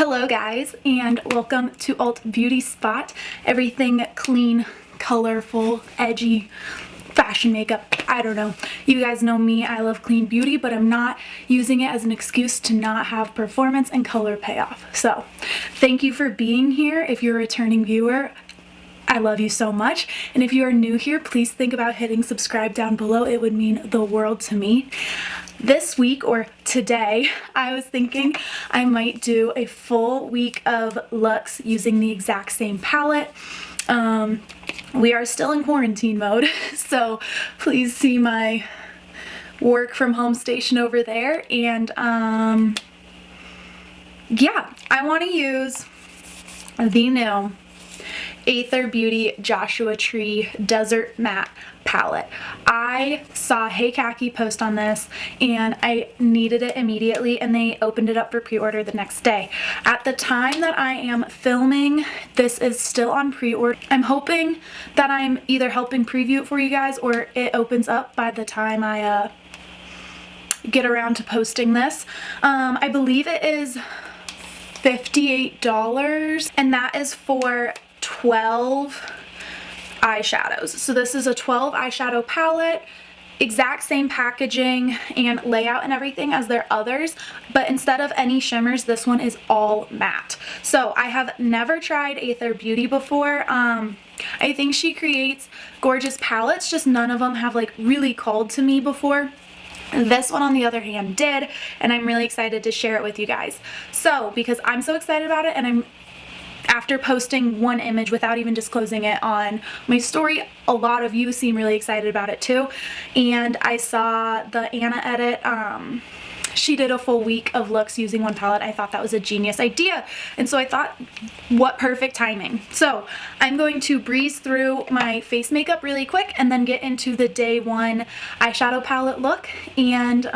Hello guys, and welcome to Alt Beauty Spot. Everything clean, colorful, edgy, fashion makeup. I don't know. You guys know me, I love clean beauty, but I'm not using it as an excuse to not have performance and color payoff. So thank you for being here. If you're a returning viewer, I love you so much. And if you are new here, please think about hitting subscribe down below. It would mean the world to me. This week, or today, I was thinking I might do a full week of looks using the exact same palette. We are still in quarantine mode, so please see my work from home station over there. And yeah, I want to use the new Aether Beauty Joshua Tree Desert Matte palette. I saw Hey Khaki post on this and I needed it immediately, and they opened it up for pre-order the next day. At the time that I am filming, this is still on pre-order. I'm hoping that I'm either helping preview it for you guys or it opens up by the time I get around to posting this. I believe it is $58, and that is for 12 eyeshadows. So this is a 12 eyeshadow palette, exact same packaging and layout and everything as their others, but instead of any shimmers, this one is all matte. So I have never tried Aether Beauty before. I think she creates gorgeous palettes, just none of them have like really called to me before. This one, on the other hand, did, and I'm really excited to share it with you guys. So because I'm so excited about it, and after posting one image without even disclosing it on my story, a lot of you seem really excited about it too. And I saw the Anna edit, she did a full week of looks using one palette. I thought that was a genius idea, and so I thought, what perfect timing. So I'm going to breeze through my face makeup really quick and then get into the day one eyeshadow palette look and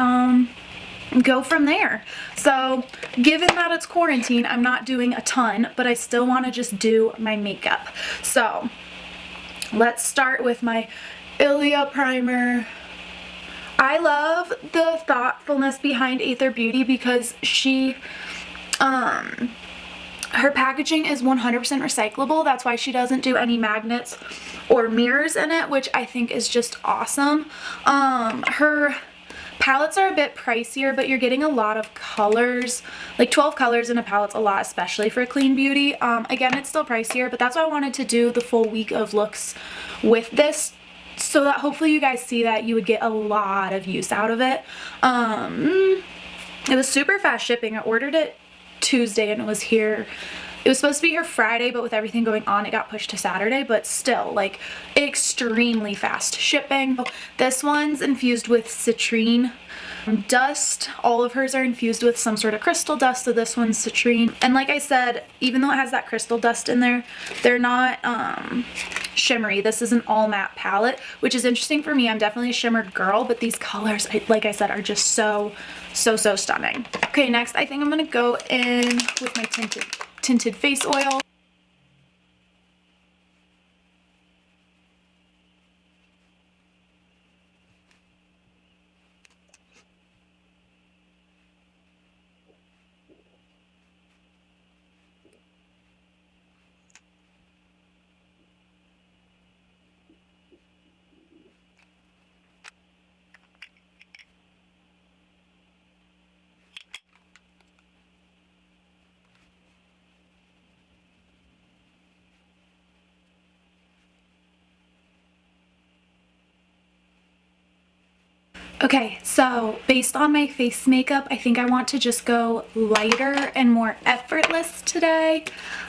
go from there. So given that it's quarantine, I'm not doing a ton, but I still want to just do my makeup. So let's start with my Ilia primer. I love the thoughtfulness behind Aether Beauty because she her packaging is 100% recyclable. That's why she doesn't do any magnets or mirrors in it, which I think is just awesome. Her palettes are a bit pricier, but you're getting a lot of colors. Like 12 colors in a palette's a lot, especially for clean beauty. Again, it's still pricier, but that's why I wanted to do the full week of looks with this, so that hopefully you guys see that you would get a lot of use out of it. It was super fast shipping. I ordered it Tuesday and it was here. It was supposed to be here Friday, but with everything going on, it got pushed to Saturday, but still, like, extremely fast shipping. This one's infused with citrine dust. All of hers are infused with some sort of crystal dust, so this one's citrine. And like I said, even though it has that crystal dust in there, they're not shimmery. This is an all matte palette, which is interesting for me. I'm definitely a shimmered girl, but these colors, like I said, are just so stunning. Okay, next I think I'm gonna go in with my tinted face oil. Okay, so based on my face makeup, I think I want to just go lighter and more effortless today.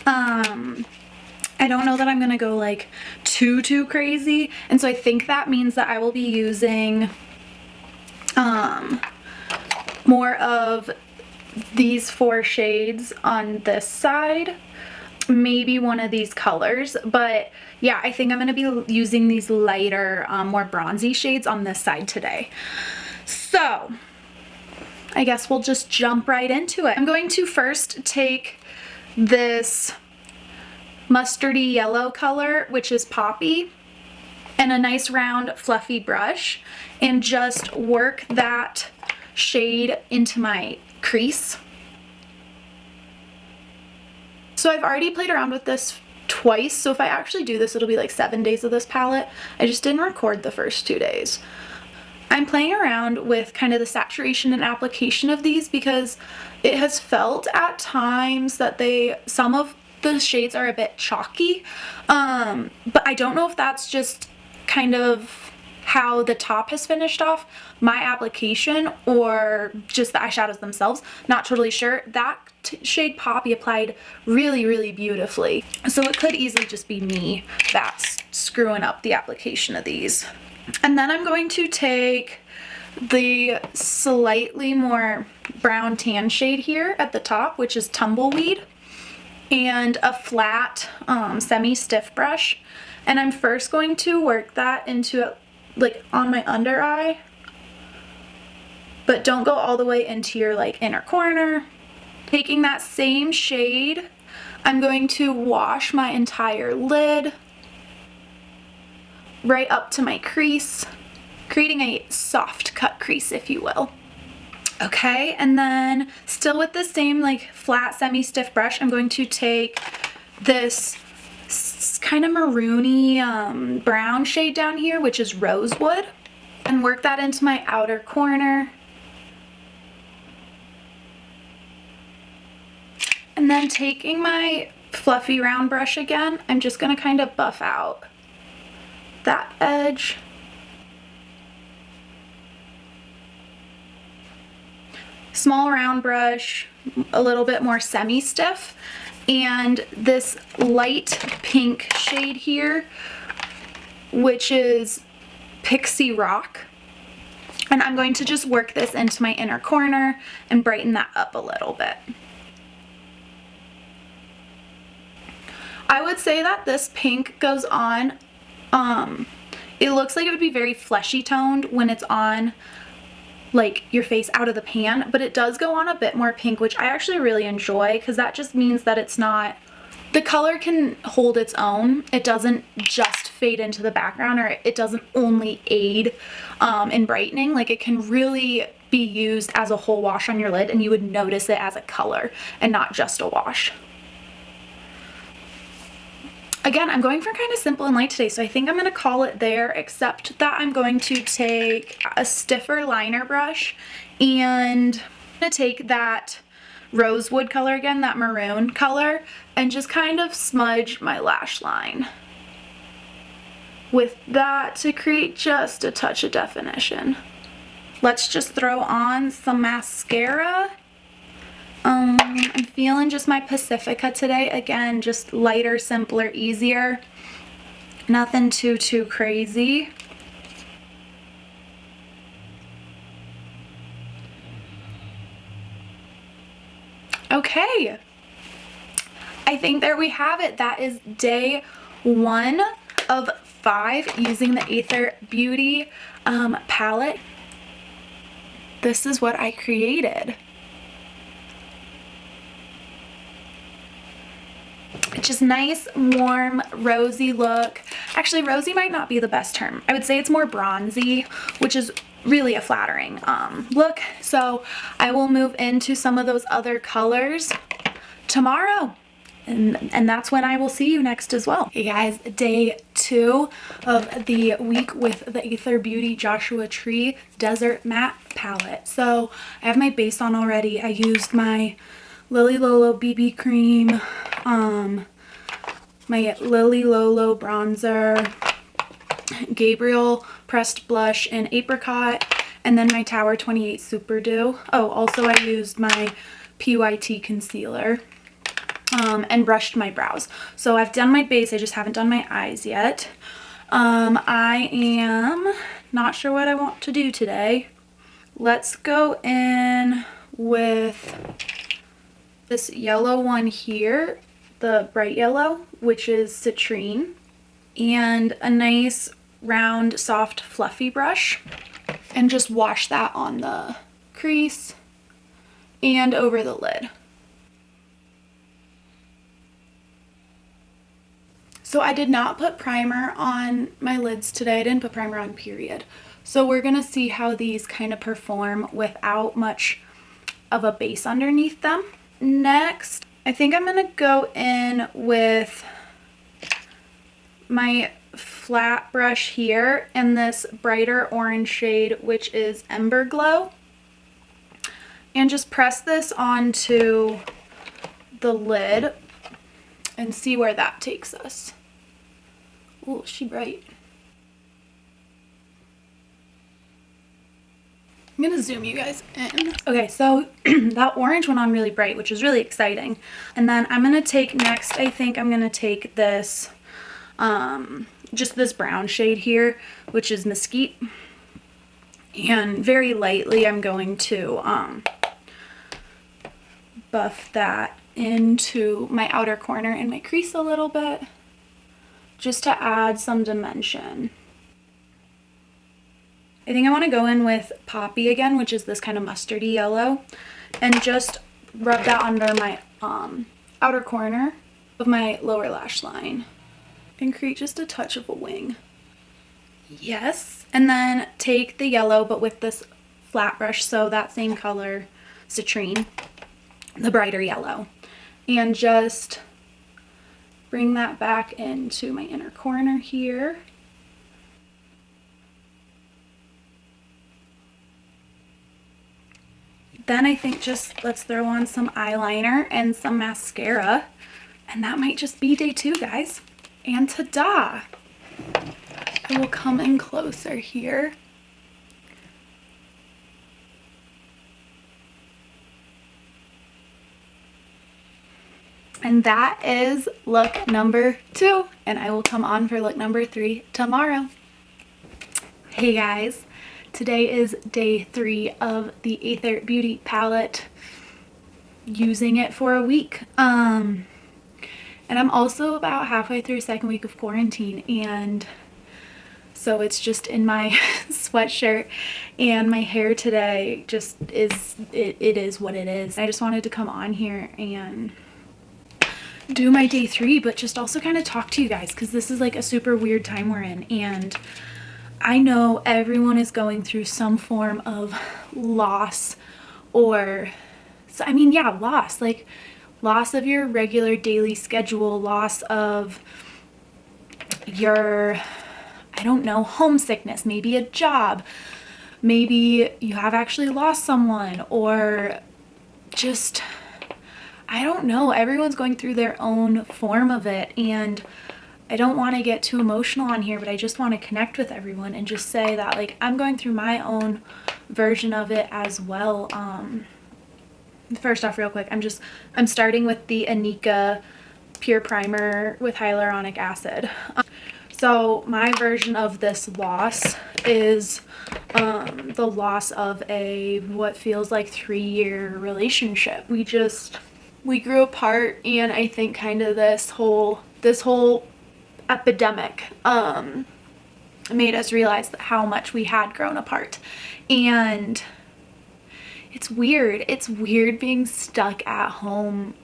I don't know that I'm gonna go like too crazy, and so I think that means that I will be using more of these 4 shades on this side, maybe one of these colors, but yeah, I think I'm gonna be using these lighter, more bronzy shades on this side today. So I guess we'll just jump right into it. I'm going to first take this mustardy yellow color, which is Poppy, and a nice round fluffy brush, and just work that shade into my crease. So I've already played around with this twice, so if I actually do this, it'll be like 7 days of this palette. I just didn't record the first 2 days. I'm playing around with kind of the saturation and application of these because it has felt at times that some of the shades are a bit chalky, but I don't know if that's just kind of how the top has finished off my application or just the eyeshadows themselves. Not totally sure. That shade Poppy applied really beautifully, so it could easily just be me that's screwing up the application of these. And then I'm going to take the slightly more brown tan shade here at the top, which is Tumbleweed, and a flat semi-stiff brush, and I'm first going to work that into like on my under eye, but don't go all the way into your like inner corner. Taking that same shade, I'm going to wash my entire lid right up to my crease, creating a soft cut crease, if you will. Okay, and then still with the same like flat semi-stiff brush, I'm going to take this kind of maroony brown shade down here, which is Rosewood, and work that into my outer corner. And then taking my fluffy round brush again, I'm just gonna kind of buff out that edge. Small round brush, a little bit more semi-stiff, and this light pink shade here, which is Pixie Rock. And I'm going to just work this into my inner corner and brighten that up a little bit. I would say that this pink goes on, it looks like it would be very fleshy toned when it's on like your face out of the pan, but it does go on a bit more pink, which I actually really enjoy because that just means that it's not, the color can hold its own. It doesn't just fade into the background, or it doesn't only aid in brightening. Like it can really be used as a whole wash on your lid and you would notice it as a color and not just a wash. Again, I'm going for kind of simple and light today, so I think I'm going to call it there, except that I'm going to take a stiffer liner brush and I'm going to take that Rosewood color again, that maroon color, and just kind of smudge my lash line with that to create just a touch of definition. Let's just throw on some mascara. I'm feeling just my Pacifica today. Again, just lighter, simpler, easier. Nothing too crazy. Okay. I think there we have it. That is day 1 of 5 using the Aether Beauty palette. This is what I created. Just nice, warm, rosy look. Actually, rosy might not be the best term. I would say it's more bronzy, which is really a flattering look. So I will move into some of those other colors tomorrow. And that's when I will see you next as well. Hey guys, day 2 of the week with the Aether Beauty Joshua Tree Desert Matte Palette. So I have my base on already. I used my Lily Lolo BB cream, my Lily Lolo bronzer, Gabriel pressed blush in apricot, and then my Tower 28 Super Dew. Oh, also I used my PYT concealer and brushed my brows. So I've done my base, I just haven't done my eyes yet. I am not sure what I want to do today. Let's go in with this yellow one here, the bright yellow, which is Citrine, and a nice round soft fluffy brush, and just wash that on the crease and over the lid. So I did not put primer on my lids today. I didn't put primer on, period. So we're gonna see how these kind of perform without much of a base underneath them. Next, I think I'm gonna go in with my flat brush here and this brighter orange shade, which is Ember Glow, and just press this onto the lid and see where that takes us. Oh, she bright. I'm gonna zoom you guys in. Okay, so that orange went on really bright, which is really exciting. And then I'm gonna take next, I think I'm gonna take this, just this brown shade here, which is Mesquite. And very lightly, I'm going to buff that into my outer corner and my crease a little bit, just to add some dimension. I think I want to go in with Poppy again, which is this kind of mustardy yellow, and just rub that under my outer corner of my lower lash line and create just a touch of a wing. Yes. And then take the yellow, but with this flat brush, so that same color, citrine, the brighter yellow, and just bring that back into my inner corner here. Then I think just let's throw on some eyeliner and some mascara, and that might just be day 2, guys. And ta-da! I will come in closer here. And that is look number 2, and I will come on for look number 3 tomorrow. Hey guys. Today is day 3 of the Aether Beauty palette, using it for a week. And I'm also about halfway through 2nd week of quarantine, and so it's just in my sweatshirt, and my hair today just is, it is what it is. I just wanted to come on here and do my day 3, but just also kind of talk to you guys, because this is like a super weird time we're in, and I know everyone is going through some form of loss, or, I mean, yeah, loss, like loss of your regular daily schedule, loss of your, I don't know, homesickness, maybe a job, maybe you have actually lost someone, or just, I don't know, everyone's going through their own form of it, and I don't want to get too emotional on here, but I just want to connect with everyone and just say that, like, I'm going through my own version of it as well. First off, real quick, I'm starting with the Anika Pure Primer with hyaluronic acid. So my version of this loss is the loss of a what feels like 3-year relationship. We grew apart, and I think kind of this whole epidemic made us realize how much we had grown apart. And it's weird being stuck at home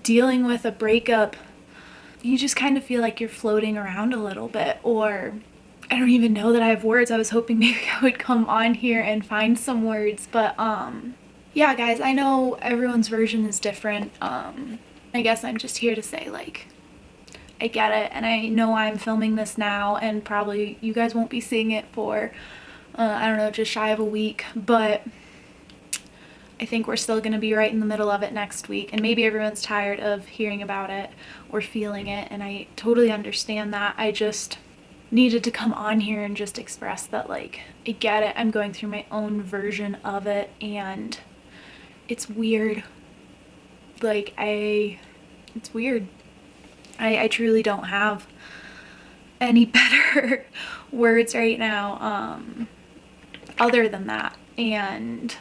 dealing with a breakup. You just kind of feel like you're floating around a little bit, or I don't even know that I have words. I was hoping maybe I would come on here and find some words, but yeah guys, I know everyone's version is different. I guess I'm just here to say, like, I get it, and I know I'm filming this now, and probably you guys won't be seeing it for, I don't know, just shy of a week, but I think we're still going to be right in the middle of it next week, and maybe everyone's tired of hearing about it or feeling it, and I totally understand that. I just needed to come on here and just express that, like, I get it, I'm going through my own version of it, and it's weird. Like, it's weird. I truly don't have any better words right now other than that, and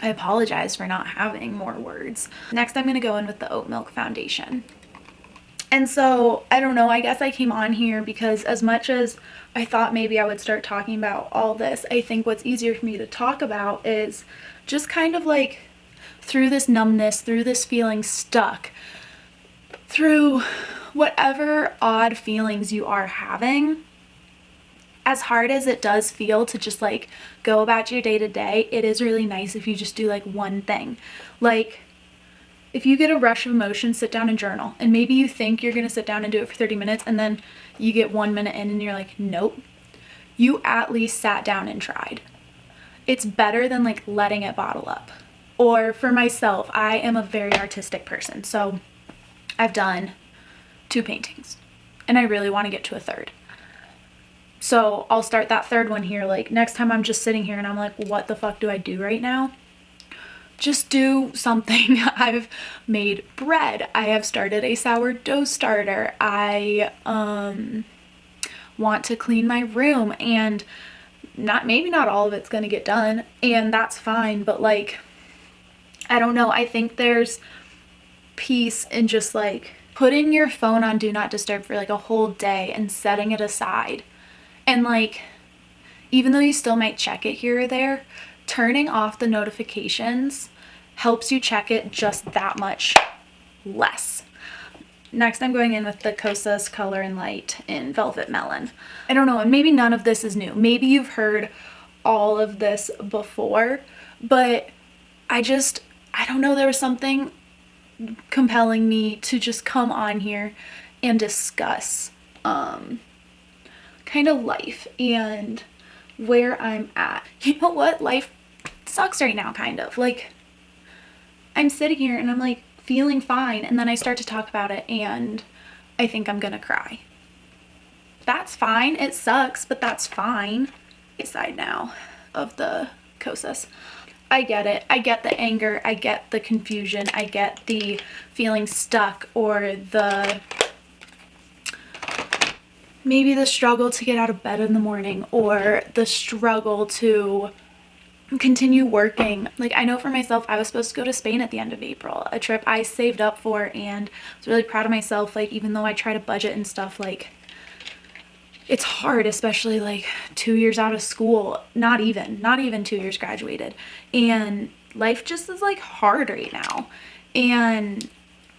I apologize for not having more words. Next, I'm going to go in with the Oat Milk Foundation. And so, I don't know, I guess I came on here because as much as I thought maybe I would start talking about all this, I think what's easier for me to talk about is just kind of like through this numbness, through this feeling stuck, through whatever odd feelings you are having, as hard as it does feel to just like go about your day to day, it is really nice if you just do like one thing. Like, if you get a rush of emotion, sit down and journal. And maybe you think you're going to sit down and do it for 30 minutes and then you get 1 minute in and you're like, nope. You at least sat down and tried. It's better than like letting it bottle up. Or for myself, I am a very artistic person. So I've done 2 paintings and I really want to get to a 3rd. So I'll start that 3rd one here. Like next time I'm just sitting here and I'm like, what the fuck do I do right now? Just do something. I've made bread. I have started a sourdough starter. I want to clean my room, and maybe not all of it's going to get done, and that's fine, but like, I don't know. I think there's peace in just like putting your phone on do not disturb for like a whole day and setting it aside. And like, even though you still might check it here or there, turning off the notifications helps you check it just that much less. Next, I'm going in with the Kosas Color and Light in Velvet Melon. I don't know, and maybe none of this is new. Maybe you've heard all of this before, but I don't know, there was something compelling me to just come on here and discuss kind of life and where I'm at. You know what? Life sucks right now, kind of. Like, I'm sitting here and I'm like feeling fine, and then I start to talk about it and I think I'm gonna cry. That's fine. It sucks, but that's fine. Side now of the Kosas. I get it. I get the anger. I get the confusion. I get the feeling stuck, or maybe the struggle to get out of bed in the morning, or the struggle to continue working. Like, I know for myself, I was supposed to go to Spain at the end of April, a trip I saved up for, and I was really proud of myself. Like, even though I try to budget and stuff, like, it's hard, especially like 2 years out of school, not even 2 years graduated, and life just is like hard right now. And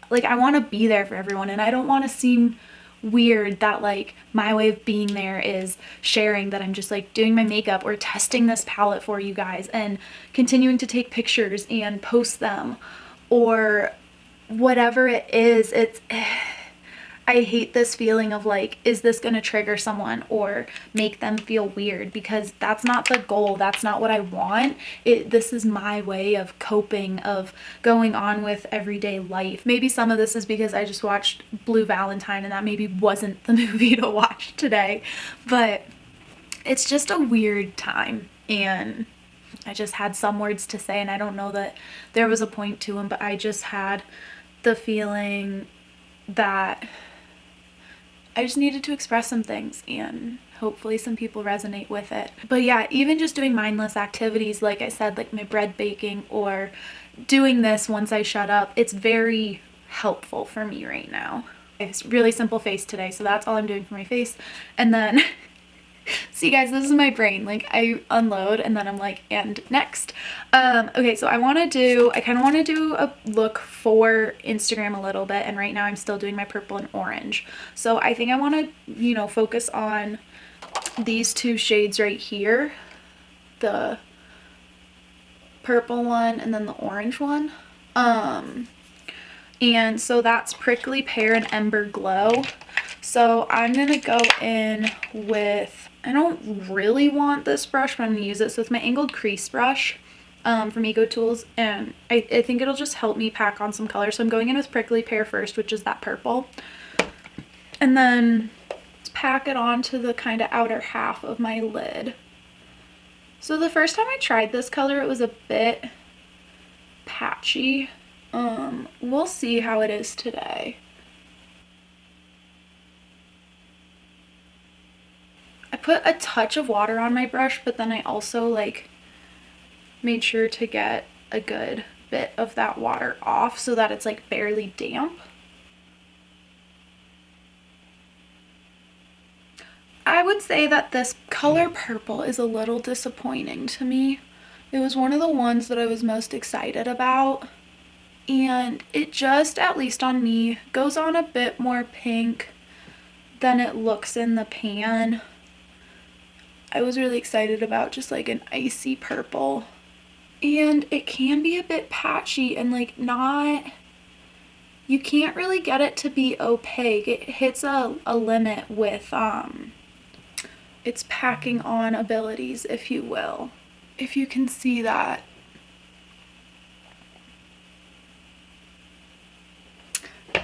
like, I want to be there for everyone, and I don't want to seem weird that like my way of being there is sharing that I'm just like doing my makeup or testing this palette for you guys and continuing to take pictures and post them, or whatever it is. I hate this feeling of like, is this going to trigger someone or make them feel weird? Because that's not the goal. That's not what I want. This is my way of coping, of going on with everyday life. Maybe some of this is because I just watched Blue Valentine and that maybe wasn't the movie to watch today. But it's just a weird time, and I just had some words to say, and I don't know that there was a point to them, but I just had the feeling that I just needed to express some things, and hopefully some people resonate with it. But yeah, even just doing mindless activities, like I said, like my bread baking or doing this once I shut up, it's very helpful for me right now. It's really simple face today, so that's all I'm doing for my face. And then see guys, this is my brain. Like, I unload and then I'm like, and next. Okay, so I kind of want to do a look for Instagram a little bit, and right now I'm still doing my purple and orange. So I think I want to, you know, focus on these 2 shades right here, the purple one and then the orange one. And so that's Prickly Pear and Ember Glow. So I'm gonna go in with, I don't really want this brush, but I'm gonna use it. So it's my angled crease brush from Ego Tools, and I think it'll just help me pack on some color. So I'm going in with Prickly Pear first, which is that purple, and then let's pack it onto the kind of outer half of my lid. So the first time I tried this color, it was a bit patchy. We'll see how it is today. I put a touch of water on my brush, but then I also like made sure to get a good bit of that water off so that it's like barely damp. I would say that this color purple is a little disappointing to me. It was one of the ones that I was most excited about, and it just, at least on me, goes on a bit more pink than it looks in the pan. I was really excited about just like an icy purple, and it can be a bit patchy and like not you can't really get it to be opaque. It hits a limit with its packing on abilities, if you will. If you can see that.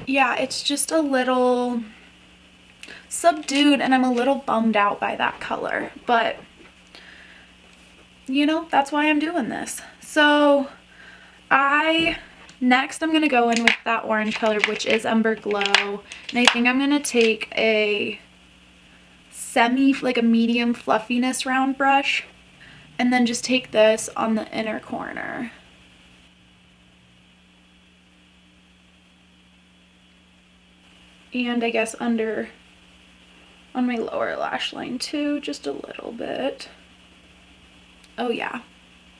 Yeah, it's just a little subdued, and I'm a little bummed out by that color, but you know, that's why I'm doing this. So next I'm gonna go in with that orange color, which is Ember Glow, and I think I'm gonna take a like a medium fluffiness round brush, and then just take this on the inner corner. And I guess on my lower lash line too, just a little bit. Oh yeah,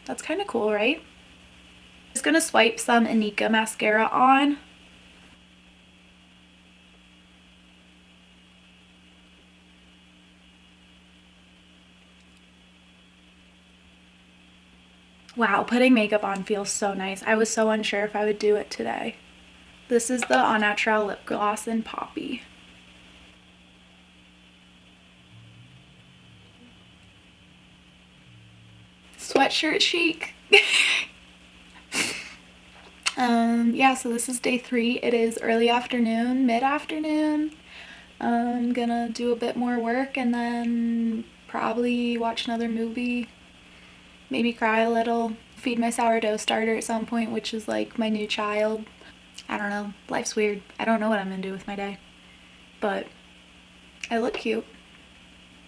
that's kind of cool, right? Just gonna swipe some Inika mascara on. Wow, putting makeup on feels so nice. I was so unsure if I would do it today. This is the Au Naturel lip gloss in Poppy. Sweatshirt chic. Yeah, so this is day 3. It is early afternoon, mid-afternoon. I'm gonna do a bit more work and then probably watch another movie. Maybe cry a little, feed my sourdough starter at some point, which is like my new child. I don't know, life's weird. I don't know what I'm gonna do with my day, but I look cute.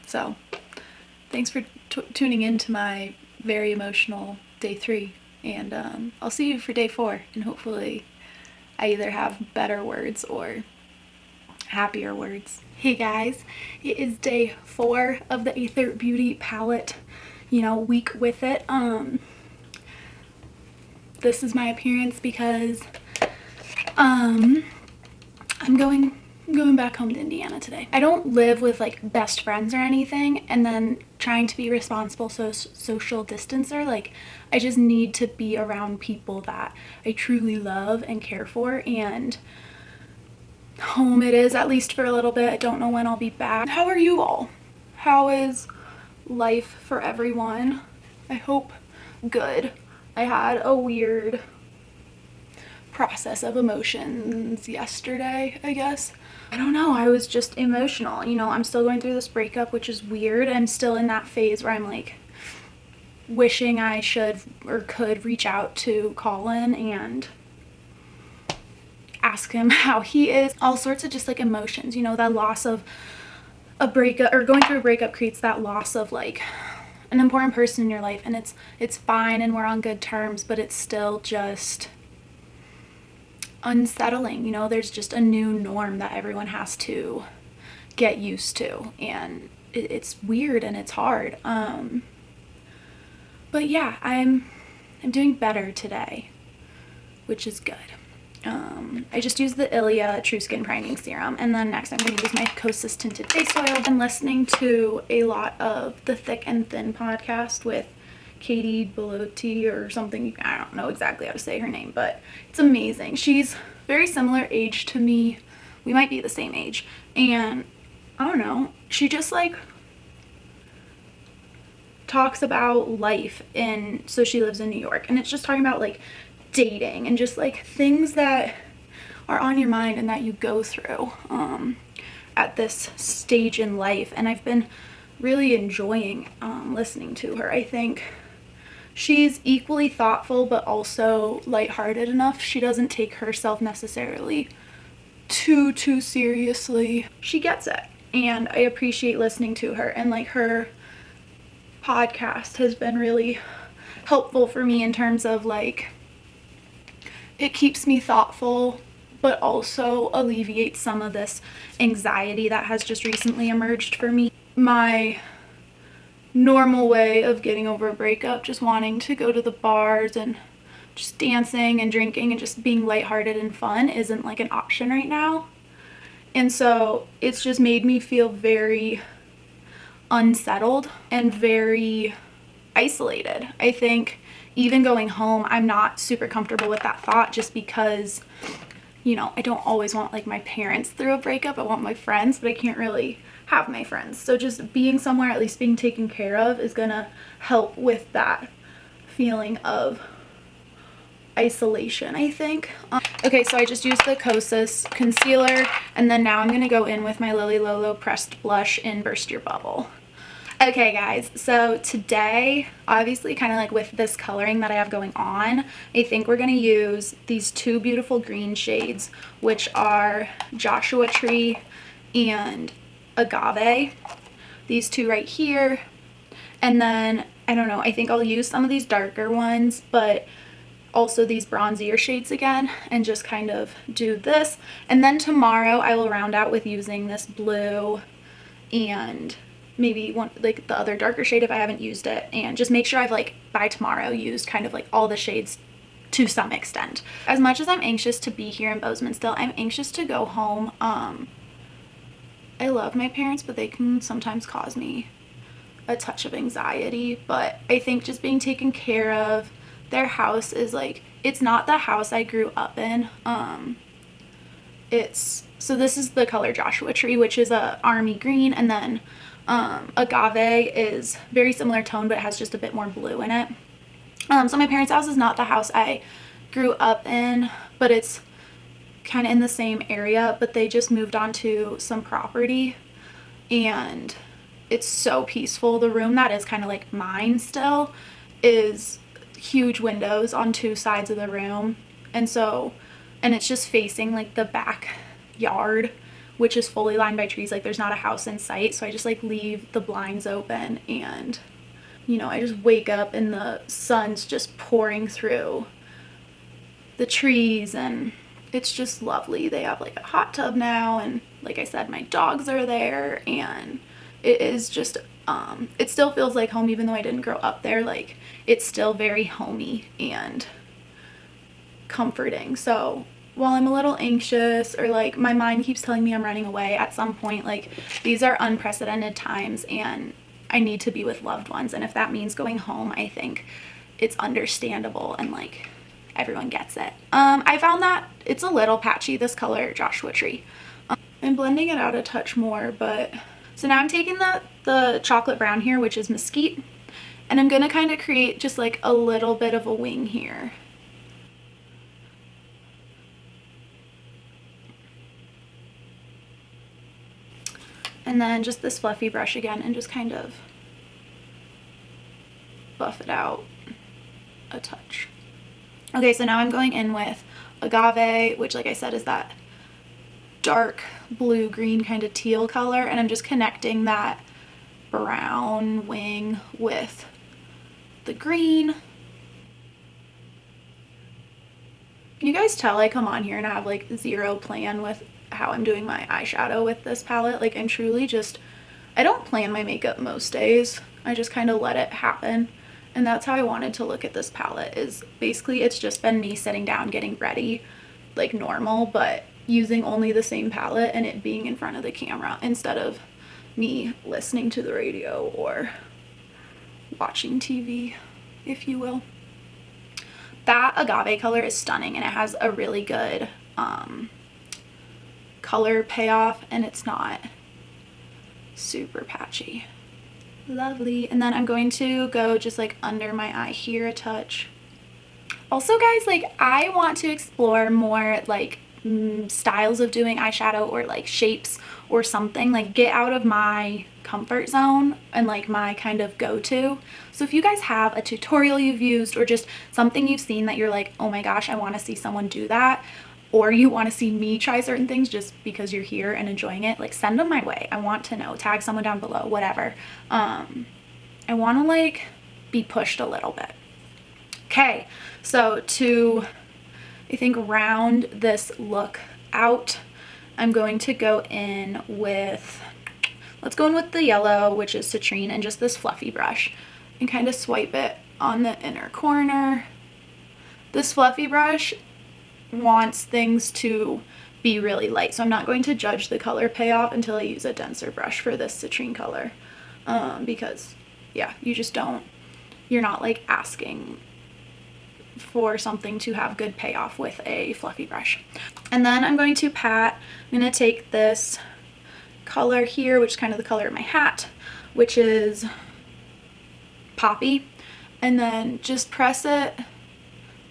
So thanks for tuning in to my very emotional day 3, and I'll see you for day 4, and hopefully I either have better words or happier words. Hey guys, it is day 4 of the Aether Beauty palette, you know, week with it. This is my appearance because I'm going back home to Indiana today. I don't live with like best friends or anything, and then trying to be responsible social distancer, like I just need to be around people that I truly love and care for, and home it is, at least for a little bit. I don't know when I'll be back. How are you all? How is life for everyone? I hope good. I had a weird process of emotions yesterday, I guess. I don't know, I was just emotional. You know, I'm still going through this breakup, which is weird. I'm still in that phase where I'm like wishing I should or could reach out to Colin and ask him how he is. All sorts of just like emotions, you know, that loss of a breakup, or going through a breakup creates that loss of like an important person in your life, and it's fine and we're on good terms, but it's still just unsettling. You know, there's just a new norm that everyone has to get used to, and it's weird and it's hard. But yeah, I'm doing better today, which is good. I just used the Ilia True Skin Priming Serum, and then next I'm going to use my Kosas Tinted Face Oil. I've been listening to a lot of the Thick and Thin podcast with Katie Bellotti or something. I don't know exactly how to say her name, but it's amazing. She's very similar age to me. We might be the same age, and I don't know, she just like talks about life so she lives in New York, and it's just talking about like dating and just like things that are on your mind and that you go through at this stage in life, and I've been really enjoying listening to her. I think she's equally thoughtful but also lighthearted enough. She doesn't take herself necessarily too seriously. She gets it, and I appreciate listening to her, and like her podcast has been really helpful for me in terms of like it keeps me thoughtful but also alleviates some of this anxiety that has just recently emerged for me. My normal way of getting over a breakup, just wanting to go to the bars and just dancing and drinking and just being lighthearted and fun, isn't like an option right now. And so it's just made me feel very unsettled and very isolated. I think even going home, I'm not super comfortable with that thought, just because, you know, I don't always want like my parents through a breakup. I want my friends, but I can't really have my friends. So just being somewhere, at least being taken care of, is gonna help with that feeling of isolation, I think. Okay, so I just used the Kosas concealer, and then now I'm gonna go in with my Lily Lolo pressed blush in Burst Your Bubble. Okay guys, so today, obviously kind of like with this coloring that I have going on, I think we're going to use these two beautiful green shades, which are Joshua Tree and Agave. These two right here. And then, I don't know, I think I'll use some of these darker ones, but also these bronzier shades again, and just kind of do this. And then tomorrow I will round out with using this blue and maybe one like the other darker shade if I haven't used it, and just make sure I've like by tomorrow used kind of like all the shades to some extent. As much as I'm anxious to be here in Bozeman still, I'm anxious to go home. I love my parents, but they can sometimes cause me a touch of anxiety, but I think just being taken care of, their house is like, it's not the house I grew up in. So this is the color Joshua Tree, which is a army green, and then Agave is very similar tone, but it has just a bit more blue in it. So my parents' house is not the house I grew up in, but it's kind of in the same area, but they just moved onto some property, and it's so peaceful. The room that is kind of like mine still is huge windows on two sides of the room, and it's just facing like the backyard, which is fully lined by trees. Like there's not a house in sight, so I just like leave the blinds open, and you know, I just wake up and the sun's just pouring through the trees, and it's just lovely. They have like a hot tub now, and like I said, my dogs are there, and it is just it still feels like home, even though I didn't grow up there. Like it's still very homey and comforting. So while I'm a little anxious, or like my mind keeps telling me I'm running away, at some point, like these are unprecedented times and I need to be with loved ones, and if that means going home, I think it's understandable, and like everyone gets it. I found that it's a little patchy, this color Joshua Tree. I'm blending it out a touch more, but so now I'm taking the chocolate brown here, which is Mesquite, and I'm gonna kind of create just like a little bit of a wing here. And then just this fluffy brush again, and just kind of buff it out a touch. Okay, so now I'm going in with Agave, which like I said is that dark blue green kind of teal color, and I'm just connecting that brown wing with the green. Can you guys tell I come on here and I have like zero plan with how I'm doing my eyeshadow with this palette? Like I'm truly just, I don't plan my makeup most days. I just kind of let it happen. And that's how I wanted to look at this palette, is basically it's just been me sitting down getting ready like normal, but using only the same palette and it being in front of the camera instead of me listening to the radio or watching TV, if you will. That Agave color is stunning, and it has a really good color payoff, and it's not super patchy. Lovely. And then I'm going to go just like under my eye here a touch. Also guys, like I want to explore more like styles of doing eyeshadow, or like shapes or something, like get out of my comfort zone and like my kind of go-to. So if you guys have a tutorial you've used, or just something you've seen that you're like, oh my gosh, I want to see someone do that, or you want to see me try certain things just because you're here and enjoying it, like send them my way. I want to know. Tag someone down below, whatever. I want to like be pushed a little bit. Okay, so to, I think, round this look out, I'm going to go in with, let's go in with the yellow, which is citrine, and just this fluffy brush, and kind of swipe it on the inner corner. This fluffy brush wants things to be really light, so I'm not going to judge the color payoff until I use a denser brush for this citrine color, because yeah, you just don't, you're not like asking for something to have good payoff with a fluffy brush. And then I'm going to pat. I'm going to take this color here, which is kind of the color of my hat, which is Poppy, and then just press it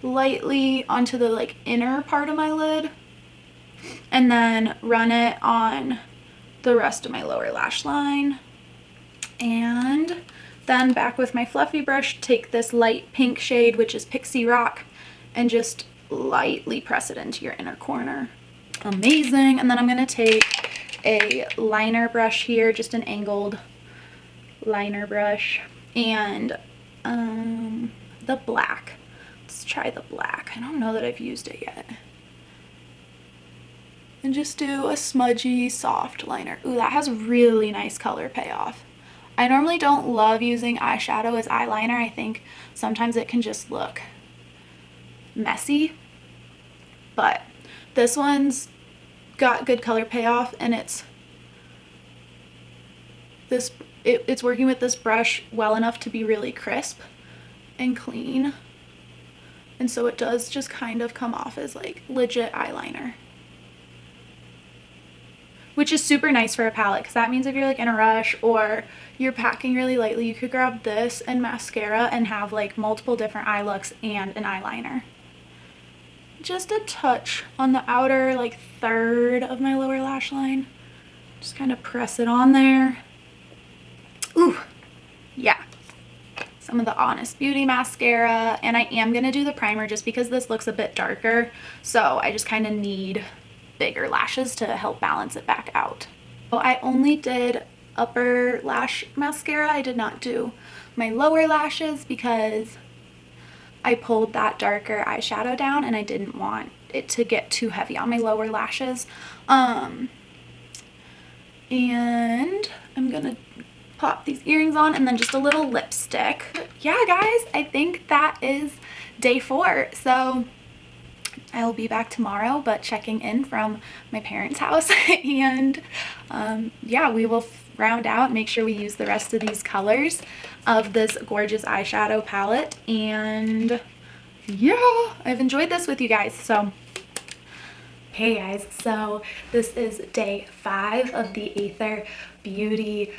lightly onto the like inner part of my lid, and then run it on the rest of my lower lash line. And then back with my fluffy brush, take this light pink shade, which is Pixie Rock, and just lightly press it into your inner corner. Amazing. And then I'm going to take a liner brush here, just an angled liner brush, and the black. Let's try the black. I don't know that I've used it yet. And just do a smudgy, soft liner. Ooh, that has really nice color payoff. I normally don't love using eyeshadow as eyeliner. I think sometimes it can just look messy, but this one's got good color payoff, and it's working with this brush well enough to be really crisp and clean, and so it does just kind of come off as like legit eyeliner, which is super nice for a palette, because that means if you're like in a rush or you're packing really lightly, you could grab this and mascara and have like multiple different eye looks and an eyeliner. Just a touch on the outer like third of my lower lash line. Just kind of press it on there. Ooh, yeah. Some of the Honest Beauty mascara, and I am gonna do the primer just because this looks a bit darker, so I just kind of need bigger lashes to help balance it back out. So I only did upper lash mascara. I did not do my lower lashes because I pulled that darker eyeshadow down and I didn't want it to get too heavy on my lower lashes. And I'm gonna pop these earrings on, and then just a little lipstick. But yeah, guys, I think that is day 4. So I'll be back tomorrow, but checking in from my parents' house. And yeah, we will round out and make sure we use the rest of these colors of this gorgeous eyeshadow palette. And yeah, I've enjoyed this with you guys. So hey guys, so this is day 5 of the Aether Beauty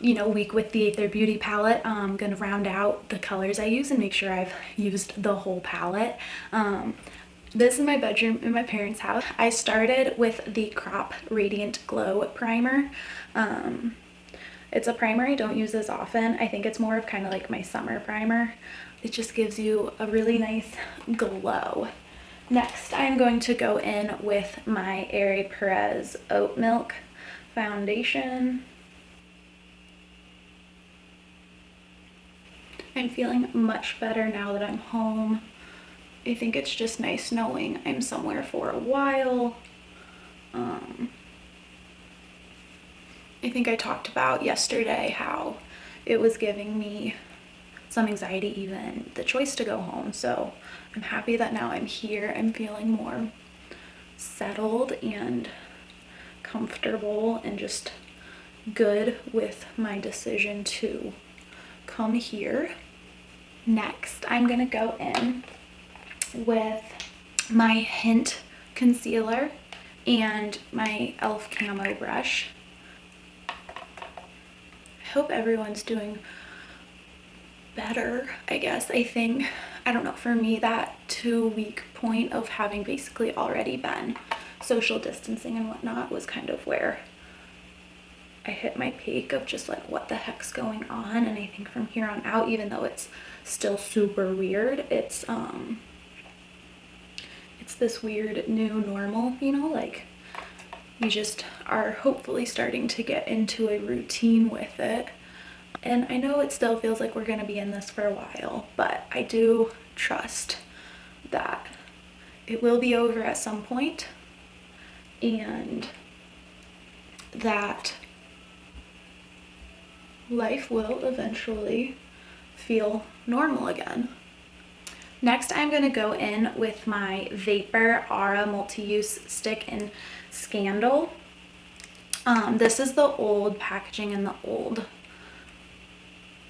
week with the Aether Beauty palette. I'm gonna round out the colors I use and make sure I've used the whole palette. This is my bedroom in my parents' house. I started with the Crop Radiant Glow primer. It's a primer I don't use as often. I think it's more of kind of like my summer primer. It just gives you a really nice glow. Next, I'm going to go in with my Aerie Perez Oat Milk foundation. I'm feeling much better now that I'm home. I think it's just nice knowing I'm somewhere for a while. I think I talked about yesterday how it was giving me some anxiety, even the choice to go home. So I'm happy that now I'm here. I'm feeling more settled and comfortable and just good with my decision to come here. Next, I'm gonna go in with my Hint concealer and my e.l.f. camo brush. I hope everyone's doing better, I guess. I don't know, for me, that 2-week point of having basically already been social distancing and whatnot was kind of where I hit my peak of just like, what the heck's going on? And I think from here on out, even though it's still super weird, it's this weird new normal, like you just are hopefully starting to get into a routine with it. And I know it still feels like we're gonna be in this for a while, but I do trust that it will be over at some point, and that life will eventually feel normal again. Next, I'm going to go in with my Vapor Aura Multi-Use Stick in Scandal. This is the old packaging and the old,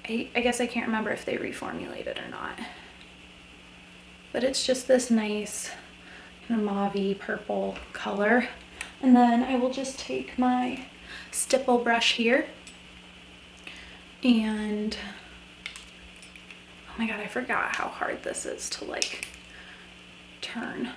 I guess I can't remember if they reformulated or not. but it's just this nice kind of mauve-y purple color. And then I will just take my stipple brush here and, oh my god, I forgot how hard this is to like turn.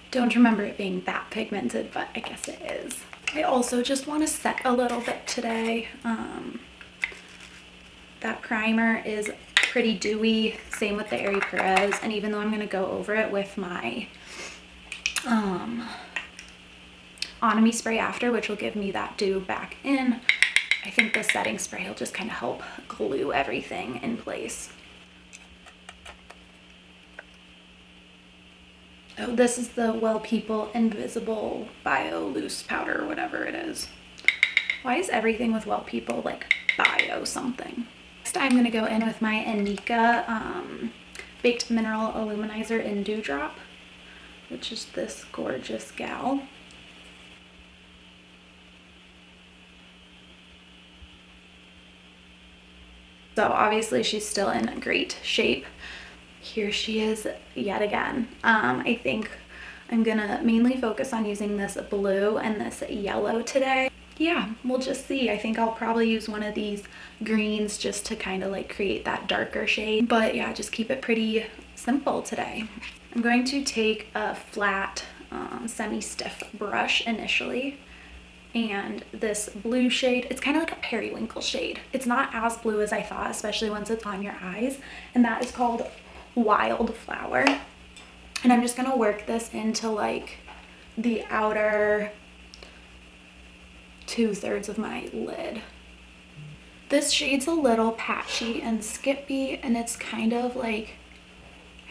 Don't remember it being that pigmented, but I guess it is. I also just want to set a little bit today. That primer is pretty dewy, same with the Airy Perez, and even though I'm going to go over it with my Onomie spray after, which will give me that dew back in, I think the setting spray will just kind of help glue everything in place. Oh, this is the Well People Invisible Bio Loose Powder, or whatever it is. Why is everything with Well People like bio something? Next, I'm going to go in with my Anika Baked Mineral Illuminizer in Dewdrop, which is this gorgeous gal. So obviously she's still in great shape. Here she is yet again. I think I'm gonna mainly focus on using this blue and this yellow today. Yeah, we'll just see. I think I'll probably use one of these greens just to kind of like create that darker shade. But yeah, just keep it pretty simple today. I'm going to take a flat semi-stiff brush initially, and this blue shade, it's kind of like a periwinkle shade. It's not as blue as I thought, especially once it's on your eyes, and that is called Wildflower. And I'm just gonna work this into like the outer 2/3 of my lid. This shade's a little patchy and skippy, and it's kind of like,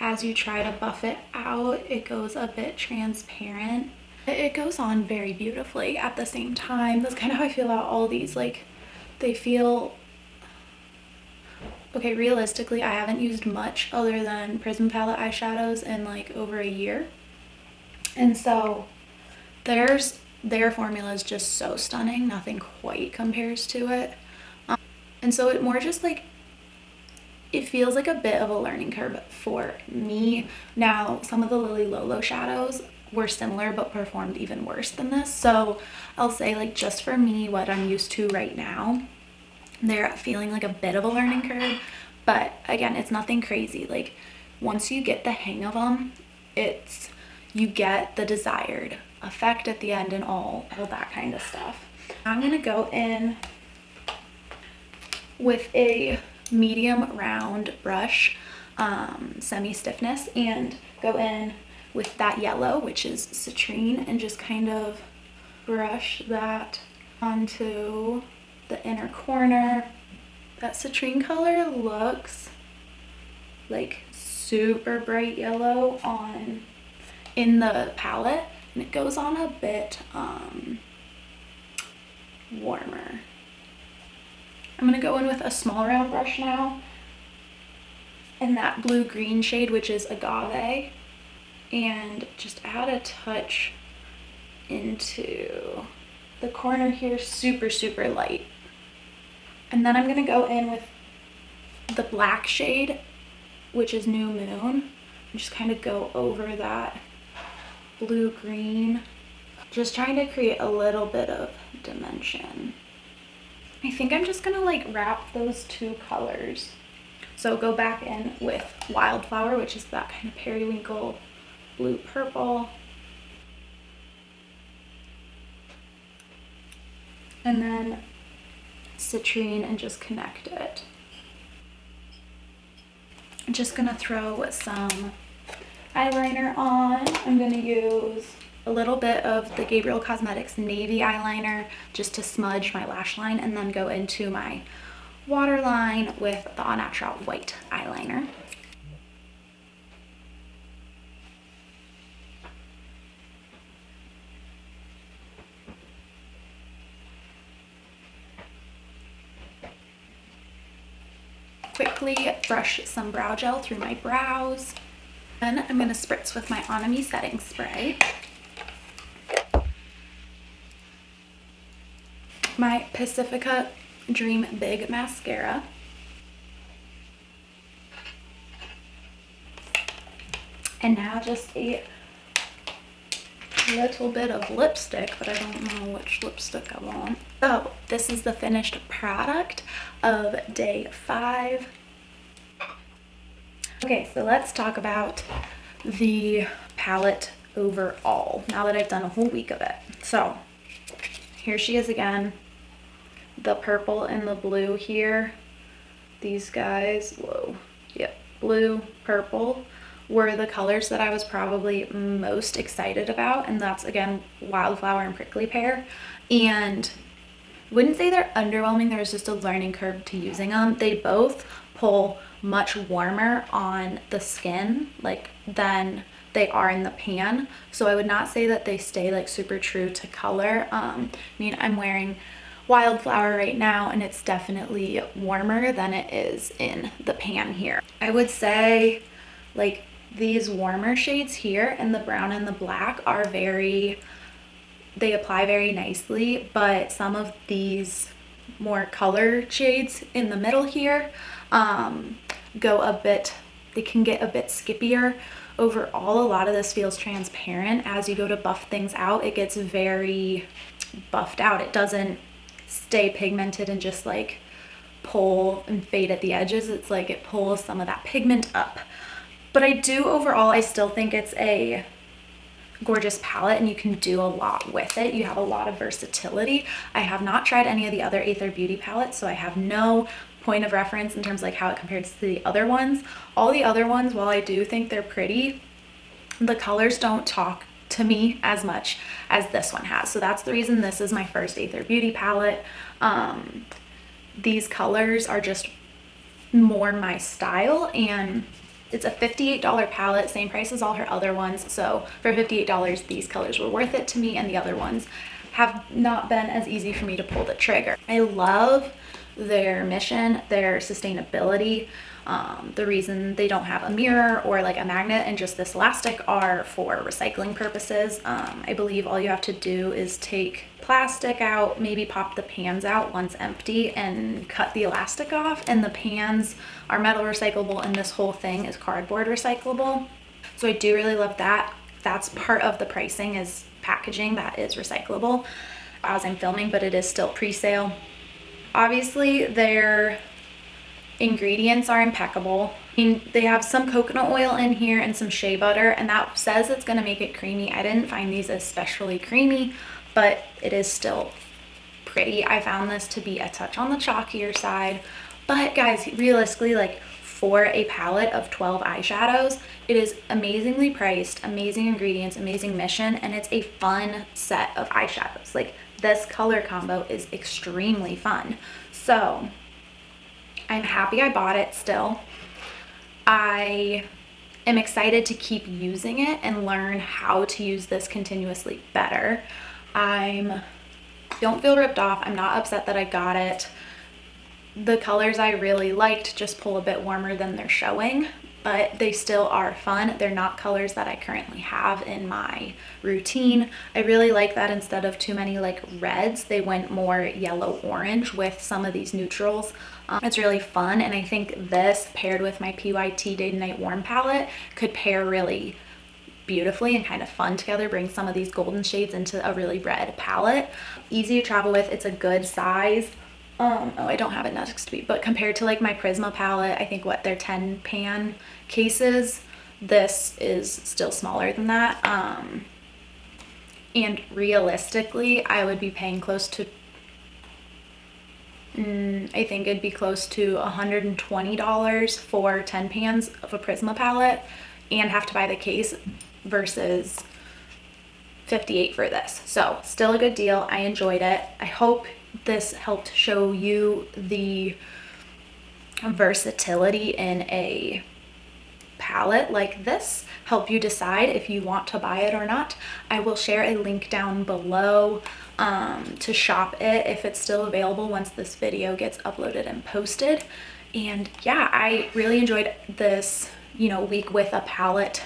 as you try to buff it out, it goes a bit transparent. It goes on very beautifully at the same time. That's kind of how I feel about all these. Like, they feel okay. Realistically, I haven't used much other than Prism palette eyeshadows in like over a year, and so their formula is just so stunning. Nothing quite compares to it, and so it more just like, it feels like a bit of a learning curve for me. Now, some of the Lily Lolo shadows were similar but performed even worse than this, so I'll say like just for me, what I'm used to right now, they're feeling like a bit of a learning curve. But again, it's nothing crazy. Like, once you get the hang of them, you get the desired effect at the end and all that kind of stuff. I'm gonna go in with a medium round brush, semi-stiffness, and go in with that yellow, which is citrine, and just kind of brush that onto the inner corner. That citrine color looks like super bright yellow in the palette, and it goes on a bit warmer. I'm gonna go in with a small round brush now in that blue-green shade, which is Agave, and just add a touch into the corner here, super, super light. And then I'm gonna go in with the black shade, which is New Moon, and just kind of go over that blue-green, just trying to create a little bit of dimension. I think I'm just gonna like wrap those two colors. So go back in with Wildflower, which is that kind of periwinkle blue purple, and then citrine, and just connect it. I'm just gonna throw some eyeliner on. I'm gonna use a little bit of the Gabriel Cosmetics navy eyeliner just to smudge my lash line, and then go into my waterline with the Au Naturel white eyeliner. Quickly brush some brow gel through my brows. Then I'm going to spritz with my Onomie setting spray. I'm my Pacifica Dream Big Mascara. And now just a little bit of lipstick, but I don't know which lipstick I want. So this is the finished product of day 5. Okay, so let's talk about the palette overall, now that I've done a whole week of it. So here she is again, the purple and the blue here. These guys, whoa, yep, blue, purple were the colors that I was probably most excited about, and that's again Wildflower and Prickly Pear. And wouldn't say they're underwhelming, there's just a learning curve to using them. They both pull much warmer on the skin like than they are in the pan, so I would not say that they stay like super true to color. I mean, I'm wearing Wildflower right now and it's definitely warmer than it is in the pan here. I would say like these warmer shades here and the brown and the black are they apply very nicely, but some of these more color shades in the middle here they can get a bit skippier. Overall, a lot of this feels transparent. As you go to buff things out, it gets very buffed out. It doesn't stay pigmented and just like pull and fade at the edges. It's like it pulls some of that pigment up. But I still think it's a gorgeous palette and you can do a lot with it. You have a lot of versatility. I have not tried any of the other Aether beauty palettes, so I have no point of reference in terms of like how it compares to the other ones. All the other ones, while I do think they're pretty, the colors don't talk to me as much as this one has. So that's the reason this is my first Aether beauty palette. These colors are just more my style, and it's a $58 palette, same price as all her other ones. So for $58, these colors were worth it to me, and the other ones have not been as easy for me to pull the trigger. I love their mission, their sustainability. The reason they don't have a mirror or like a magnet and just this elastic are for recycling purposes. I believe all you have to do is take plastic out, maybe pop the pans out once empty and cut the elastic off, and the pans are metal recyclable and this whole thing is cardboard recyclable. So I do really love that. That's part of the pricing, is packaging that is recyclable as I'm filming, but it is still pre-sale. Obviously their ingredients are impeccable. I mean, they have some coconut oil in here and some shea butter, and that says it's going to make it creamy. I didn't find these especially creamy, but it is still pretty. I found this to be a touch on the chalkier side, but guys, realistically, like for a palette of 12 eyeshadows, it is amazingly priced, amazing ingredients, amazing mission, and it's a fun set of eyeshadows. Like this color combo is extremely fun. So I'm happy I bought it still. I am excited to keep using it and learn how to use this continuously better. Don't feel ripped off. I'm not upset that I got it. The colors I really liked just pull a bit warmer than they're showing, but they still are fun. They're not colors that I currently have in my routine. I really like that instead of too many like reds, they went more yellow orange with some of these neutrals. It's really fun, and I think this paired with my PYT Day to Night Warm palette could pair really beautifully and kind of fun together, bring some of these golden shades into a really red palette. Easy to travel with, it's a good size. Oh, I don't have it next to me, but compared to like my Prisma palette, I think they're 10 pan cases, this is still smaller than that. And realistically, I would be paying close to I think it'd be close to $120 for 10 pans of a Prisma palette and have to buy the case versus $58 for this. So still a good deal. I enjoyed it. I hope this helped show you the versatility in a palette like this, help you decide if you want to buy it or not. I will share a link down below to shop it if it's still available once this video gets uploaded and posted. And yeah, I really enjoyed this, week with a palette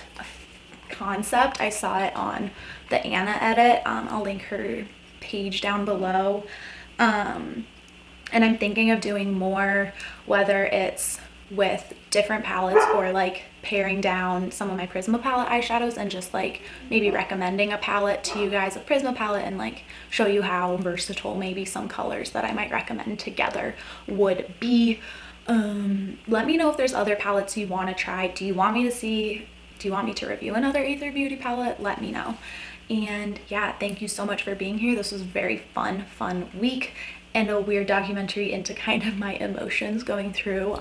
concept. I saw it on the Anna edit. I'll link her page down below. And I'm thinking of doing more, whether it's with different palettes or like paring down some of my Prisma palette eyeshadows and just like maybe recommending a palette to you guys, a Prisma palette, and like show you how versatile maybe some colors that I might recommend together would be. Let me know if there's other palettes you want to try. Do you want me to review another Aether Beauty palette? Let me know. And yeah, thank you so much for being here. This was a very fun week and a weird documentary into kind of my emotions going through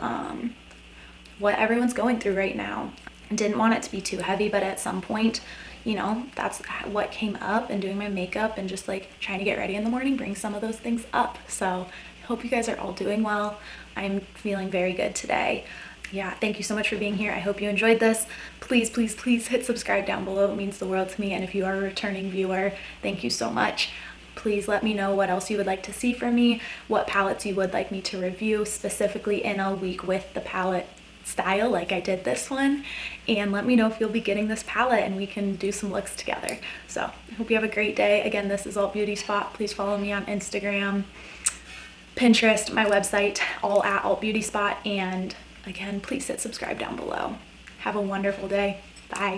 what everyone's going through right now. Didn't want it to be too heavy, but at some point, you know, that's what came up, and doing my makeup and just like trying to get ready in the morning brings some of those things up. So I hope you guys are all doing well. I'm feeling very good today. Yeah, thank you so much for being here. I hope you enjoyed this. Please hit subscribe down below. It means the world to me. And if you are a returning viewer, thank you so much. Please let me know what else you would like to see from me, what palettes you would like me to review specifically in a week with the palette style like I did this one, and let me know if you'll be getting this palette and we can do some looks together. So I hope you have a great day. Again, this is Alt Beauty Spot. Please follow me on Instagram, Pinterest, my website, all at Alt Beauty Spot, and again, please hit subscribe down below. Have a wonderful day. Bye.